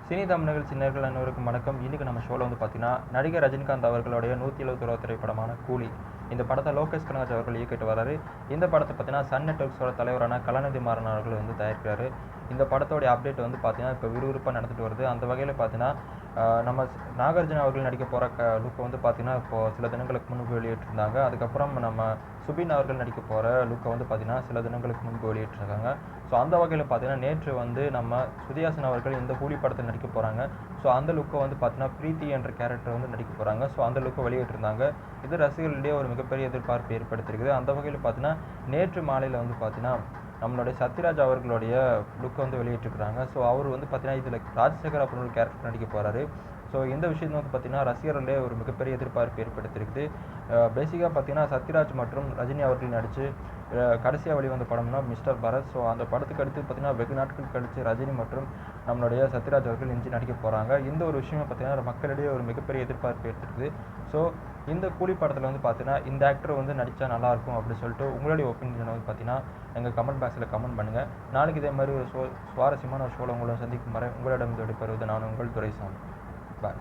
Cine தமிழர்கள் சின்னர்கள் அனைவருக்கும் வணக்கம். இன்றைக்கி நம்ம ஷோவில் வந்து பார்த்தீங்கன்னா நடிகர் ரஜினிகாந்த் அவர்களுடைய 171 திரைப்படமான கூலி இந்த படத்தை லோகேஷ் கனகராஜ் அவர்கள் இயக்கிட்டு வராரு. இந்த படத்தை பார்த்தீங்கன்னா சன் நெட்வொர்க்ஸோட தலைவரான கலாநிதி மாறன் அவர்கள் வந்து தயாரிக்கிறாரு. இந்த படத்தோடைய அப்டேட் வந்து பார்த்தீங்கன்னா இப்போ விறுவிறுப்பாக நடந்துட்டு வருது. அந்த வகையில் பார்த்தீங்கன்னா நம்ம நாகார்ஜுன அவர்கள் நடிக்க போகிற லுக்கை வந்து பார்த்தீங்கன்னா இப்போது சில தினங்களுக்கு முன்பு வெளியிட்டிருந்தாங்க. அதுக்கப்புறம் நம்ம சுபின் அவர்கள் நடிக்க போகிற லுக்கை வந்து பார்த்தீங்கன்னா சில தினங்களுக்கு முன்பு வெளியிட்டிருக்காங்க. ஸோ அந்த வகையில் பார்த்தீங்கன்னா நேற்று வந்து நம்ம ஸ்ருதிஹாசன் அவர்கள் இந்த கூலி படத்தில் நடிக்க போகிறாங்க. ஸோ அந்த லுக்கை வந்து பார்த்தீங்கன்னா பிரீத்தி என்ற கேரக்டர் வந்து நடிக்க போகிறாங்க. ஸோ அந்த லுக்கை வெளியிட்டிருந்தாங்க. இது ரசிகர்களிடையே ஒரு மிகப்பெரிய எதிர்பார்ப்பு ஏற்படுத்தியிருக்குது. அந்த வகையில் பார்த்தீங்கன்னா நேற்று மாலையில் வந்து பார்த்தீங்கன்னா நம்மளுடைய சத்யராஜ் அவர்களுடைய லுக்கை வந்து வெளியிட்டிருக்கிறாங்க. ஸோ அவர் வந்து பார்த்தீங்கன்னா இதில் ராஜசேகர் அப்படின்னு ஒரு கேரக்டர் நடிக்க போகிறாரு. ஸோ இந்த விஷயம் வந்து பார்த்தீங்கன்னா ரசிகர்களே ஒரு மிகப்பெரிய எதிர்பார்ப்பு ஏற்படுத்தியிருக்குது. பேசிக்காக பார்த்தீங்கன்னா சத்யராஜ் மற்றும் ரஜினி அவர்கள் நடித்து கடைசியாக வெளிவந்த படம்னா மிஸ்டர் பரத். ஸோ அந்த படத்துக்கு அடுத்து பார்த்தீங்கன்னா வெகு நாட்கள் கழித்து ரஜினி மற்றும் நம்மளுடைய சத்யராஜ் அவர்கள் இஞ்சி நடிக்க போகிறாங்க. இந்த ஒரு விஷயமே பார்த்தீங்கன்னா மக்களிடையே ஒரு மிகப்பெரிய எதிர்பார்ப்பு ஏற்படுத்துது. ஸோ இந்த கூலி படத்தில் வந்து பார்த்தீங்கன்னா இந்த ஆக்டர் வந்து நடித்தா நல்லாயிருக்கும் அப்படின்னு சொல்லிட்டு உங்களுடைய ஒப்பீனியனை வந்து பார்த்தீங்கன்னா எங்கள் கமெண்ட் பாக்ஸில் கமெண்ட் பண்ணுங்கள். நாளைக்கு இதே மாதிரி ஒரு சுவாரஸ்யமான ஒரு ஷோவில் உங்களை சந்திக்கும் வரை உங்களிடம் விடைபெறுவது நான் உங்கள் துரைசாமி. பாய்.